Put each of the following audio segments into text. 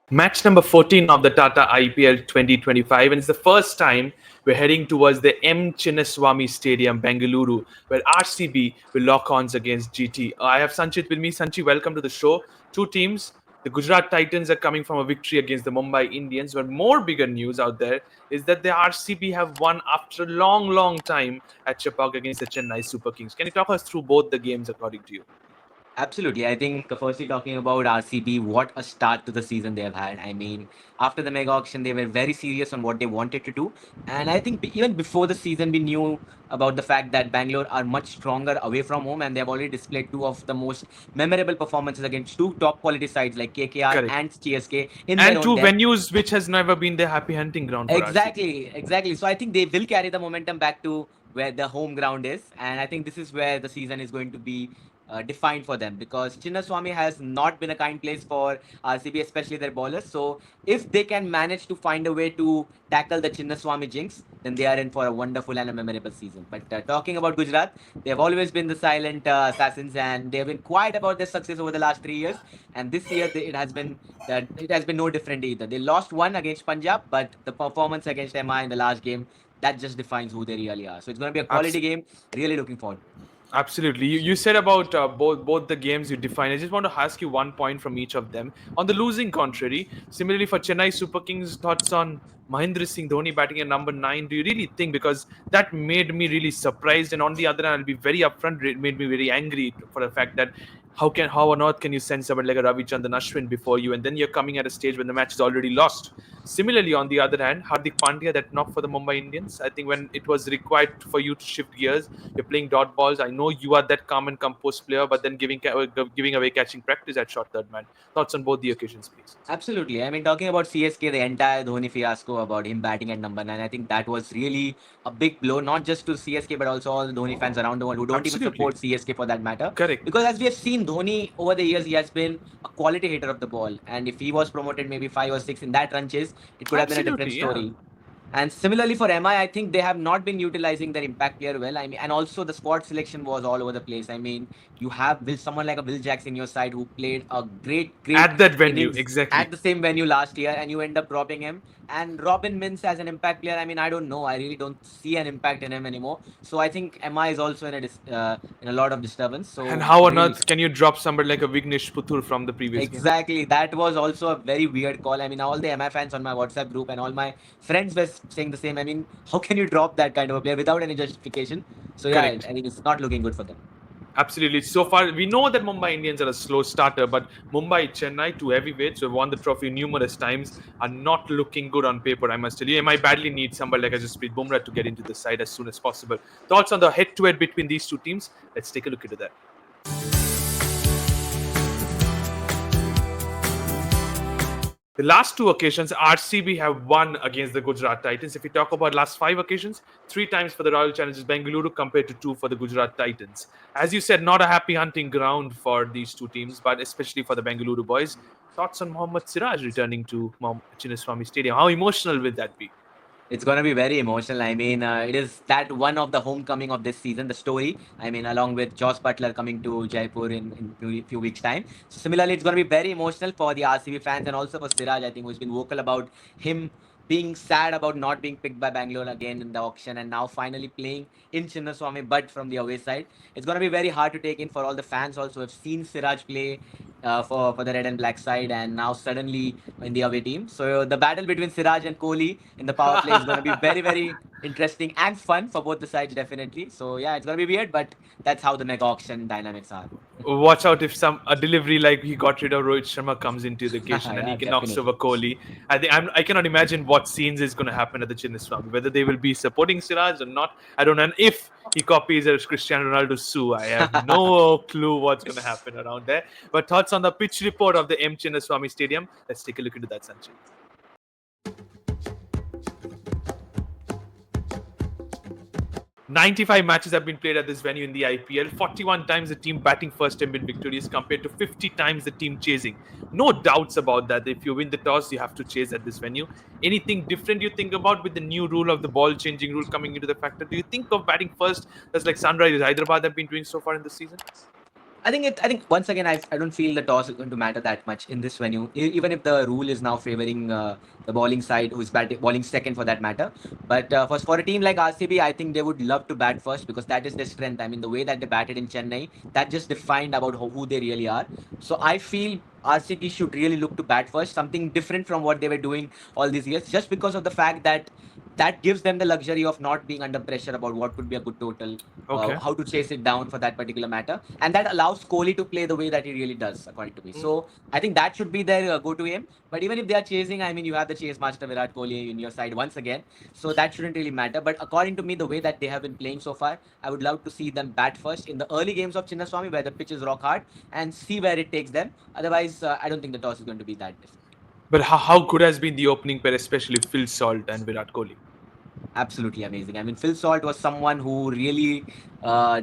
Match number 14 of the Tata IPL 2025, and it's the first time we're heading towards the M. Chinnaswamy Stadium, Bengaluru, where RCB will lock horns against GT. I have Sanchit with me. Sanchit, welcome to the show. Two teams. The Gujarat Titans are coming from a victory against the Mumbai Indians, but more bigger news out there is that the RCB have won after a long, long time at Chepauk against the Chennai Super Kings. Can you talk us through both the games according to you? Absolutely. I think firstly talking about RCB, what a start to the season they have had. I mean, after the mega auction, they were very serious on what they wanted to do. And I think even before the season, we knew about the fact that Bangalore are much stronger away from home and they have already displayed two of the most memorable performances against two top quality sides like KKR Correct. and CSK in their And own two depth. venues which has never been their happy hunting ground for RCB. Exactly. So I think they will carry the momentum back to where the home ground is, and I think this is where the season is going to be defined for them because Chinnaswamy has not been a kind place for RCB, especially their bowlers. So if they can manage to find a way to tackle the Chinnaswamy jinx, then they are in for a wonderful and a memorable season. But talking about Gujarat, they have always been the silent assassins, and they have been quiet about their success over the last 3 years. And this year, it has been no different either. They lost one against Punjab, but the performance against MI in the last game that just defines who they really are. So it's going to be a quality Abs- game. Really looking forward. Absolutely. You said about both the games you define. I just want to ask you one point from each of them. On the losing contrary, similarly for Chennai Super Kings, thoughts on Mahendra Singh Dhoni batting at number 9. Do you really think, because that made me really surprised, and on the other hand, I'll be very upfront, it made me very angry for the fact that how on earth can you send somebody like a Ravichandran Ashwin before you, and then you're coming at a stage when the match is already lost. Similarly, on the other hand, Hardik Pandya, that knock for the Mumbai Indians. I think when it was required for you to shift gears, you're playing dot balls. I know you are that calm and composed player, but then giving away catching practice at short third man. Thoughts on both the occasions, please. Absolutely. I mean, talking about CSK, the entire Dhoni fiasco about him batting at number 9, I think that was really a big blow, not just to CSK, but also all the Dhoni fans around the world who don't even Absolutely. support CSK for that matter. Correct. Because as we have seen, Dhoni over the years, he has been a quality hitter of the ball. And if he was promoted maybe 5 or 6 in that run chase, it could have been a different Absolutely, yeah. story. And similarly for MI, I think they have not been utilizing their impact player well. I mean, and also the squad selection was all over the place. I mean, you have someone like a Will Jackson in your side who played a great At that venue, innings exactly. at the same venue last year, and you end up dropping him. And Robin Mintz as an impact player, I mean, I don't know. I really don't see an impact in him anymore. So I think MI is also in a lot of disturbance. And So how on really, earth can you drop somebody like a Vignesh Puthur from the previous game? exactly. That was also a very weird call. I mean, all the MI fans on my WhatsApp group and all my friends were saying the same. I mean, how can you drop that kind of a player without any justification? So yeah, Correct. I mean, it's not looking good for them. Absolutely. So far, we know that Mumbai Indians are a slow starter, but Mumbai, Chennai, two heavyweights who have won the trophy numerous times, are not looking good on paper, I must tell you. MI badly need somebody like Jasprit Bumrah to get into the side as soon as possible. Thoughts on the head-to-head between these two teams? Let's take a look into that. The last two occasions, RCB have won against the Gujarat Titans. If we talk about last 5 occasions, 3 times for the Royal Challengers Bengaluru compared to 2 for the Gujarat Titans. As you said, not a happy hunting ground for these two teams, but especially for the Bengaluru boys. Thoughts on Mohammad Siraj returning to Chinnaswamy Stadium? How emotional will that be? It's gonna be very emotional. I mean, it is that one of the homecoming of this season, the story. I mean, along with Josh Butler coming to Jaipur in few weeks' time. So similarly, it's gonna be very emotional for the RCB fans and also for Siraj. I think who's been vocal about him being sad about not being picked by Bangalore again in the auction and now finally playing in Chinnaswamy, but from the away side. It's gonna be very hard to take in for all the fans also who have seen Siraj play for the red and black side and now suddenly in the away team. So the battle between Siraj and Kohli in the power play is going to be very interesting and fun for both the sides definitely. So yeah, it's going to be weird, but that's how the mega auction dynamics are. Watch out if a delivery like he got rid of Rohit Sharma comes into the occasion and Yeah, he can knocks definitely. over Kohli. I cannot imagine what scenes is going to happen at the Chinnaswamy. Whether they will be supporting Siraj or not, I don't know. And if he copies a Cristiano Ronaldo Sue, I have no clue what's going to happen around there. But thoughts on the pitch report of the M Chinnaswamy Stadium? Let's take a look into that, Sanjay. 95 matches have been played at this venue in the IPL. 41 times the team batting first have been victorious compared to 50 times the team chasing. No doubts about that. If you win the toss, you have to chase at this venue. Anything different you think about with the new rule of the ball changing rule coming into the factor? Do you think of batting first as like Sunrisers Hyderabad have been doing so far in the season? I think once again, I don't feel the toss is going to matter that much in this venue. Even if the rule is now favoring the bowling side, who's bowling second for that matter. But for a team like RCB, I think they would love to bat first because that is their strength. I mean, the way that they batted in Chennai, that just defined about who they really are. So I feel RCB should really look to bat first, something different from what they were doing all these years, just because of the fact that that gives them the luxury of not being under pressure about what could be a good total, Okay. how to chase it down for that particular matter, and that allows Kohli to play the way that he really does, according to me. So I think that should be their go-to aim. But even if they are chasing, I mean, you have the chase master Virat Kohli in your side once again, so that shouldn't really matter. But according to me, the way that they have been playing so far, I would love to see them bat first in the early games of Chinnaswamy, where the pitch is rock hard, and see where it takes them. Otherwise, I don't think the toss is going to be that different. But how good has been the opening pair, especially Phil Salt and Virat Kohli? Absolutely amazing. I mean, Phil Salt was someone who really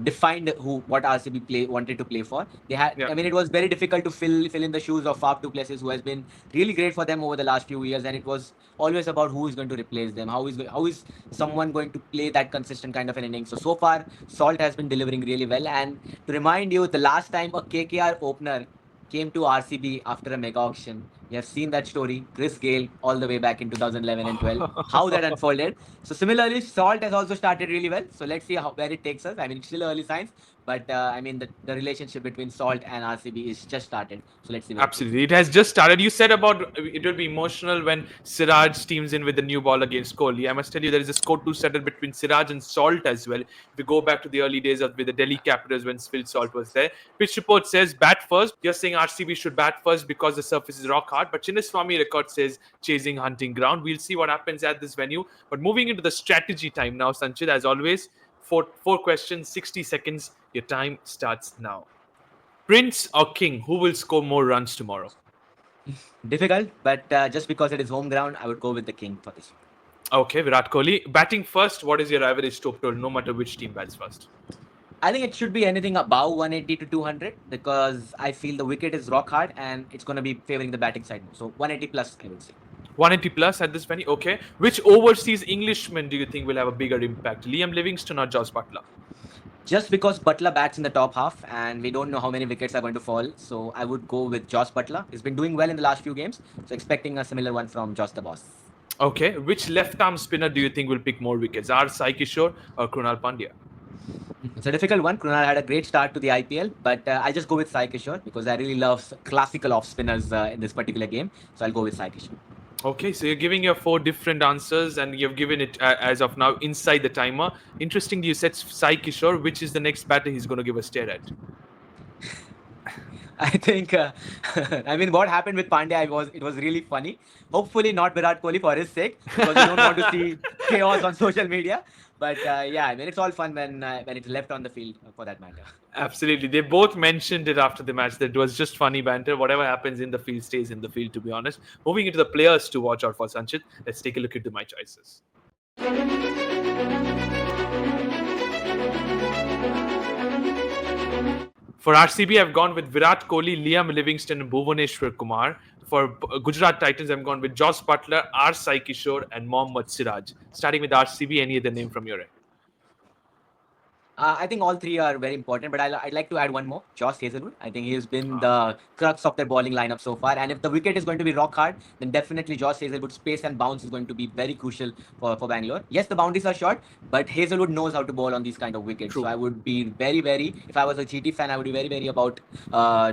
defined what RCB wanted to play for. They had, Yeah. I mean, it was very difficult to fill in the shoes of Faf du Plessis, who has been really great for them over the last few years, and it was always about who is going to replace them. How is someone going to play that consistent kind of an inning? So far, Salt has been delivering really well. And to remind you, the last time a KKR opener came to RCB after a mega auction. You have seen that story, Chris Gale, all the way back in 2011 and 12, how that unfolded. So similarly, Salt has also started really well. So let's see where it takes us. I mean, it's still early signs, but I mean, the relationship between Salt and RCB is just started. So let's see where it takes us. Absolutely. It has just started. You said about it will be emotional when Siraj teams in with the new ball against Kohli. I must tell you, there is a score 2 settled between Siraj and Salt as well. If you go back to the early days with the Delhi Capitals when Phil Salt was there, pitch report says bat first. You're saying RCB should bat first because the surface is rock hard. But Chinnaswamy record says chasing hunting ground. We'll see what happens at this venue. But moving into the strategy time now, Sanchit, as always, four questions, 60 seconds. Your time starts now. Prince or King, who will score more runs tomorrow? Difficult, but just because it is home ground, I would go with the King for this. Okay, Virat Kohli. Batting first, what is your average total, no matter which team bats first? I think it should be anything above 180 to 200 because I feel the wicket is rock hard and it's going to be favoring the batting side more. So 180 plus, I would say. 180 plus at this venue. Okay. Which overseas Englishman do you think will have a bigger impact? Liam Livingston or Joss Butler? Just because Butler bats in the top half and we don't know how many wickets are going to fall, so I would go with Joss Butler. He's been doing well in the last few games, so expecting a similar one from Joss the Boss. Okay. Which left-arm spinner do you think will pick more wickets? R. Sai Kishore or Krunal Pandya? It's a difficult one. Krunal had a great start to the IPL, but I just go with Sai Kishore because I really love classical off spinners in this particular game, so I'll go with Sai Kishore. Okay, so you're giving your 4 different answers and you've given it as of now inside the timer. Interesting, you said Sai Kishore. Which is the next batter he's going to give a stare at? I think, I mean, what happened with Pandya it was really funny. Hopefully, not Virat Kohli for his sake, because we don't want to see chaos on social media. But yeah, I mean, it's all fun when it's left on the field, for that matter. Absolutely. They both mentioned it after the match that it was just funny banter. Whatever happens in the field stays in the field, to be honest. Moving into the players to watch out for, Sanchit, let's take a look into my choices. For RCB, I've gone with Virat Kohli, Liam Livingston, and Bhuvaneshwar Kumar. For Gujarat Titans, I've gone with Joss Butler, R. Sai Kishore, and Mohammad Siraj. Starting with RCB, any other name from your end? I think all three are very important, but I'd like to add one more, Josh Hazelwood. I think he has been the crux of their bowling lineup so far. And if the wicket is going to be rock hard, then definitely Josh Hazelwood's pace and bounce is going to be very crucial for Bangalore. Yes, the boundaries are short, but Hazelwood knows how to bowl on these kind of wickets. True. So I would be very, if I was a GT fan, I would be very about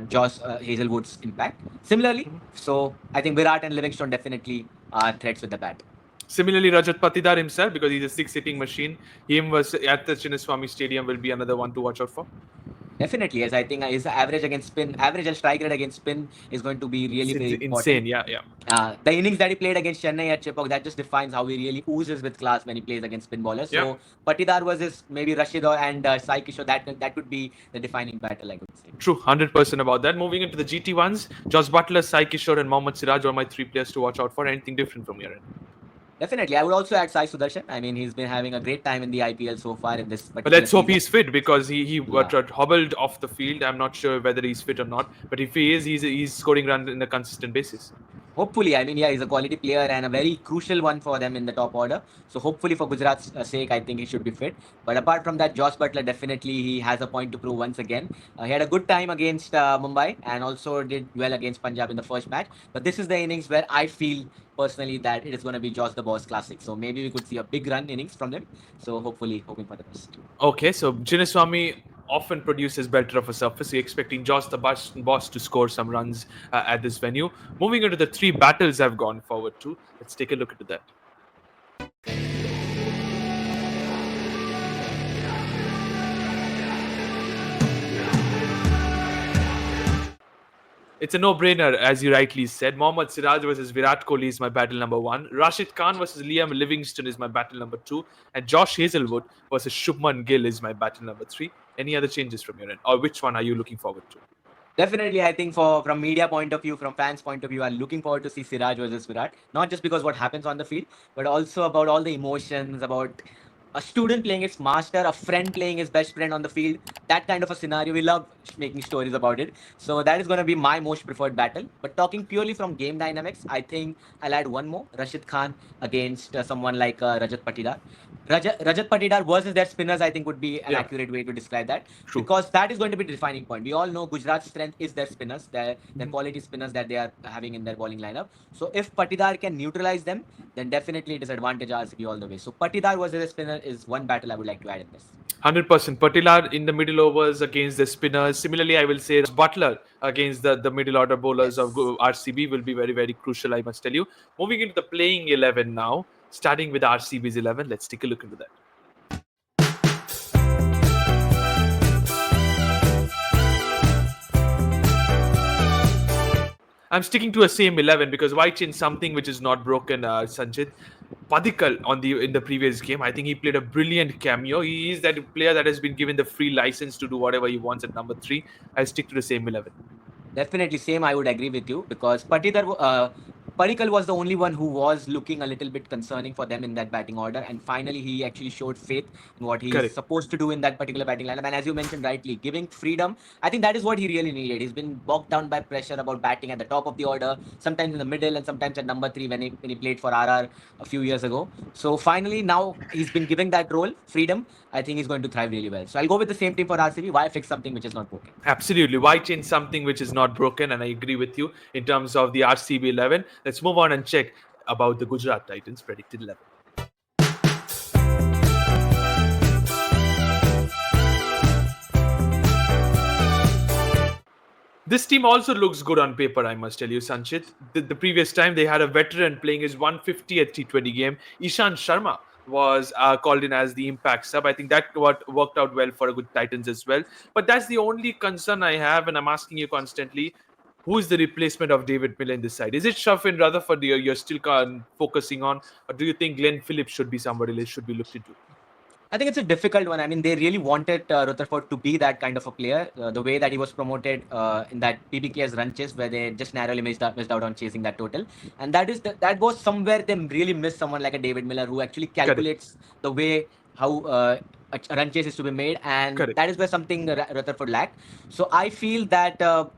Josh Hazelwood's impact. Similarly, so I think Virat and Livingstone definitely are threats with the bat. Similarly, Rajat Patidar himself, because he's a 6-hitting machine. Him was at the Chinnaswamy Stadium will be another one to watch out for. Definitely, yes. I think his average and strike rate against spin is going to be really very insane. important. Yeah. The innings that he played against Chennai at Chepauk, that just defines how he really oozes with class when he plays against spin bowlers. Yeah. So Patidar versus maybe Rashid and Sai Kishore, that would be the defining battle, I would say. True, 100% about that. Moving into the GT ones, Josh Butler, Sai Kishore, and Mohammad Siraj are my 3 players to watch out for. Anything different from your end? Definitely. I would also add Sai Sudarshan. I mean, he's been having a great time in the IPL so far in this particular But let's hope season. he's fit because he hobbled off the field. I'm not sure whether he's fit or not. But if he is, he's scoring runs in a consistent basis. Hopefully, I mean, yeah, he's a quality player and a very crucial one for them in the top order. So hopefully for Gujarat's sake, I think he should be fit. But apart from that, Josh Butler definitely he has a point to prove once again. He had a good time against Mumbai and also did well against Punjab in the first match. But this is the innings where I feel personally that it is going to be Josh the Boss Classic. So maybe we could see a big run innings from them. So hopefully, hoping for the best. Okay, so Chinnaswamy often produces better of a surface. We're expecting Josh the boss to score some runs at this venue. Moving into the three battles I've gone forward to. Let's take a look into that. It's a no-brainer, as you rightly said. Mohammad Siraj versus Virat Kohli is my battle number one. Rashid Khan versus Liam Livingston is my battle number two. And Josh Hazelwood versus Shubman Gill is my battle number three. Any other changes from your end? Or which one are you looking forward to? Definitely, I think from media point of view, from fans point of view, I'm looking forward to see Siraj versus Virat. Not just because what happens on the field, but also about all the emotions, about a student playing its master, a friend playing his best friend on the field. That kind of a scenario, we love making stories about it. So that is going to be my most preferred battle. But talking purely from game dynamics, I think I'll add one more: Rashid Khan against someone like Rajat Patidar. Rajat Patidar versus their spinners, I think, would be an accurate way to describe that. True. Because that is going to be the defining point. We all know Gujarat's strength is their spinners, their quality spinners that they are having in their bowling lineup. So if Patidar can neutralize them, then definitely it is advantage RCB all the way. So Patidar versus a spinner is one battle I would like to add in this. 100%. Patilar in the middle overs against the spinners. Similarly, I will say Butler against the middle order bowlers of RCB will be very, very crucial, I must tell you. Moving into the playing 11 now, starting with RCB's 11. Let's take a look into that. I'm sticking to a same 11 because why change something which is not broken, Sanjit? Padikal in the previous game, I think he played a brilliant cameo. He is that player that has been given the free license to do whatever he wants at number 3. I'll stick to the same 11. Definitely, same. I would agree with you because Parikal was the only one who was looking a little bit concerning for them in that batting order, and finally he actually showed faith in what he's Correct. supposed to do in that particular batting lineup. And as you mentioned rightly, giving freedom, I think that is what he really needed. He's been bogged down by pressure about batting at the top of the order, sometimes in the middle, and sometimes at number 3 when he played for RR a few years ago. So finally, now he's been given that role, freedom. I think he's going to thrive really well. So I'll go with the same team for RCB. Why fix something which is not broken? Absolutely. Why change something which is not broken? And I agree with you in terms of the RCB 11. Let's move on and check about the Gujarat Titans predicted 11. This team also looks good on paper, I must tell you, Sanchit. The previous time they had a veteran playing his 150th T20 game. Ishan Sharma was called in as the impact sub. I think that worked out well for a good Titans as well. But that's the only concern I have, and I'm asking you constantly, who is the replacement of David Miller in this side? Is it Shafin Rutherford you're still focusing on, or do you think Glenn Phillips should be somebody that should be looked into? I think it's a difficult one. I mean, they really wanted Rutherford to be that kind of a player. The way that he was promoted in that PBK's run chase, where they just narrowly missed out on chasing that total, and that was somewhere they really missed someone like a David Miller who actually calculates the way how a run chase is to be made, and that is where something Rutherford lacked. So I feel that.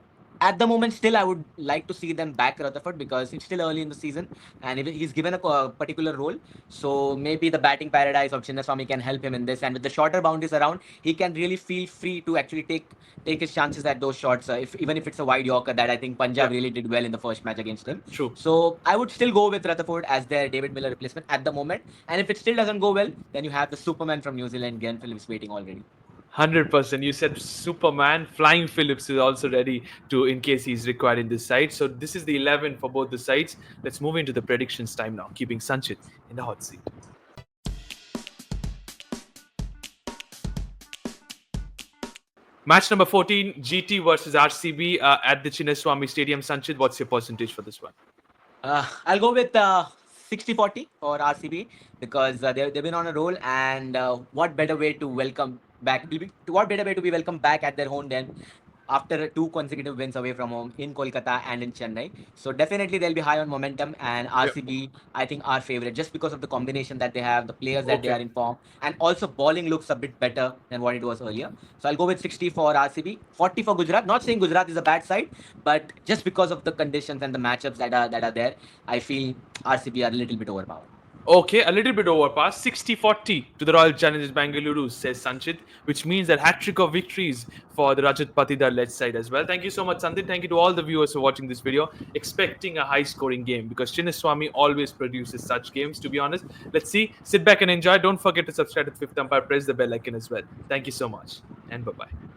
At the moment, still, I would like to see them back Rutherford because it's still early in the season and he's given a particular role. So maybe the batting paradise of Chinnaswamy can help him in this. And with the shorter boundaries around, he can really feel free to actually take his chances at those shots. Even if it's a wide Yorker that I think Punjab really did well in the first match against him. True. So I would still go with Rutherford as their David Miller replacement at the moment. And if it still doesn't go well, then you have the Superman from New Zealand, Glenn Phillips, waiting already. 100%. You said Superman. Flying Phillips is also ready in case he's required in this side. So this is the 11 for both the sides. Let's move into the predictions time now, keeping Sanchit in the hot seat. Match number 14, GT versus RCB at the Chinnaswamy Stadium. Sanchit, what's your percentage for this one? I'll go with 60-40 for RCB because they've been on a roll, and what better way to welcome back? What better way to be welcomed back at their home after two consecutive wins away from home in Kolkata and in Chennai. So definitely they'll be high on momentum, and Yep. RCB I think are favorite just because of the combination that they have, the players that they Okay. are in form, and also bowling looks a bit better than what it was earlier. So I'll go with 60 for RCB, 40 for Gujarat. Not saying Gujarat is a bad side, but just because of the conditions and the matchups that are there, I feel RCB are a little bit overpowered. Okay, a little bit overpass. 60-40 to the Royal Challengers Bengaluru, says Sanchit, which means that hat trick of victories for the Rajat Patidar led side as well. Thank you so much, Sanchit. Thank you to all the viewers for watching this video. Expecting a high scoring game because Chinnaswamy always produces such games, to be honest. Let's see. Sit back and enjoy. Don't forget to subscribe to the Fifth Umpire. Press the bell icon as well. Thank you so much. And bye bye.